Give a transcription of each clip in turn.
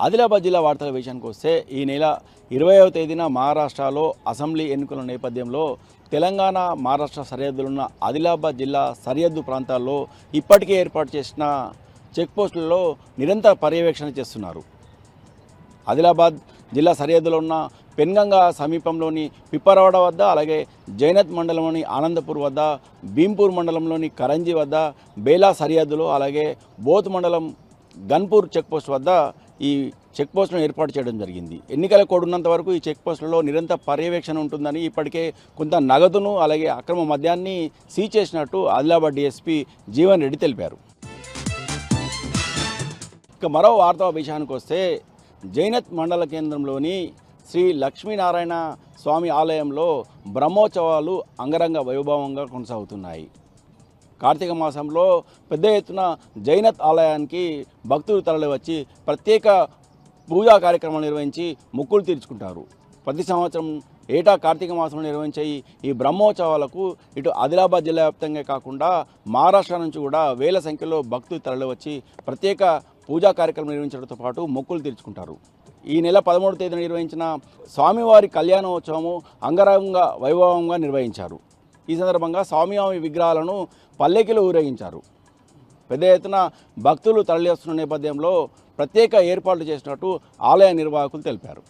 ఆదిలాబాద్ జిల్లా వార్తల విషయానికి వస్తే ఈ నెల 20వ తేదీన మహారాష్ట్రలో అసెంబ్లీ ఎన్నికల నేపథ్యంలో తెలంగాణ మహారాష్ట్ర సరిహద్దులున్న ఆదిలాబాద్ జిల్లా సరిహద్దు ప్రాంతాల్లో ఇప్పటికే ఏర్పాటు చేసిన చెక్పోస్టులలో నిరంతర పర్యవేక్షణ చేస్తున్నారు. ఆదిలాబాద్ జిల్లా సరిహద్దులో ఉన్న పెన్గంగా సమీపంలోని పిప్పరవాడ వద్ద, అలాగే జైనత్ మండలంలోని ఆనందపూర్ వద్ద, భీంపూర్ మండలంలోని కరంజీ వద్ద, బేలా సరిహద్దులో, అలాగే బోత్ మండలం గన్పూర్ చెక్పోస్ట్ వద్ద ఈ చెక్పోస్టులను ఏర్పాటు చేయడం జరిగింది. ఎన్నికల కోడ్ ఉన్నంత వరకు ఈ చెక్పోస్టులలో నిరంతర పర్యవేక్షణ ఉంటుందని, ఇప్పటికే కొంత నగదును అలాగే అక్రమ మద్యాన్ని సీజ్ చేసినట్టు ఆదిలాబాద్ డీఎస్పీ జీవన్ రెడ్డి తెలిపారు. ఇక మరో వార్తా విషయానికి వస్తే జైనత్ మండల కేంద్రంలోని శ్రీ లక్ష్మీనారాయణ స్వామి ఆలయంలో బ్రహ్మోత్సవాలు అంగరంగ వైభవంగా కొనసాగుతున్నాయి. కార్తీక మాసంలో పెద్ద ఎత్తున జైనత్ ఆలయానికి భక్తులు తరలివచ్చి ప్రత్యేక పూజా కార్యక్రమాలు నిర్వహించి మొక్కులు తీర్చుకుంటారు. ప్రతి సంవత్సరం ఏటా కార్తీక మాసంలో నిర్వహించే ఈ బ్రహ్మోత్సవాలకు ఇటు ఆదిలాబాద్ జిల్లా వ్యాప్తంగా కాకుండా మహారాష్ట్ర నుంచి కూడా వేల సంఖ్యలో భక్తులు తరలివచ్చి ప్రత్యేక పూజా కార్యక్రమం నిర్వహించడంతో పాటు మొక్కులు తీర్చుకుంటారు. ఈ నెల 13వ తేదీన నిర్వహించిన స్వామివారి కళ్యాణోత్సవము అంగరంగ వైభవంగా నిర్వహించారు. ఈ సందర్భంగా స్వామివారి విగ్రహాలను పల్లెకిలో ఊరేగించారు. పెద్ద ఎత్తున భక్తులు తరలివస్తున్న నేపథ్యంలో ప్రత్యేక ఏర్పాట్లు చేసినట్టు ఆలయ నిర్వాహకులు తెలిపారు.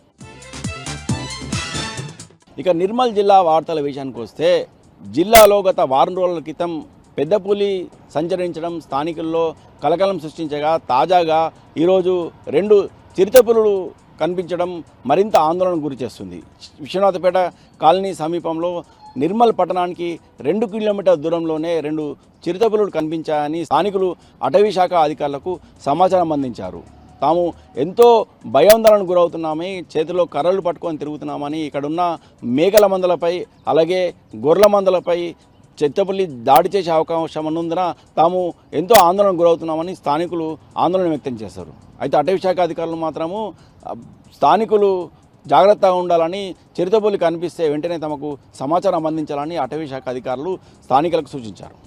ఇక నిర్మల్ జిల్లా వార్తల విషయానికి వస్తే జిల్లాలో గత వారం రోజుల క్రితం పెద్ద పులి సంచరించడం స్థానికుల్లో కలకలం సృష్టించగా, తాజాగా ఈరోజు 2 చిరుతపులులు కనిపించడం మరింత ఆందోళనకు గురి చేస్తుంది. విశ్వనాథపేట కాలనీ సమీపంలో నిర్మల్ పట్టణానికి 2 కిలోమీటర్ల దూరంలోనే 2 చిరుతపులులు కనిపించాయని స్థానికులు అటవీ శాఖ అధికారులకు సమాచారం అందించారు. తాము ఎంతో భయాందోళనకు గురవుతున్నామని, చేతిలో కర్రలు పట్టుకొని తిరుగుతున్నామని, ఇక్కడున్న మేకల మందలపై అలాగే గొర్రెల మందలపై చిరుతపులి దాడి చేసే అవకాశం ఉన్నందున తాము ఎంతో ఆందోళనకు గురవుతున్నామని స్థానికులు ఆందోళన వ్యక్తం చేశారు. అయితే అటవీ శాఖ అధికారులు మాత్రము స్థానికులు జాగ్రత్తగా ఉండాలని, చిరుతపులి కనిపిస్తే వెంటనే తమకు సమాచారం అందించాలని అటవీ శాఖ అధికారులు స్థానికులకు సూచించారు.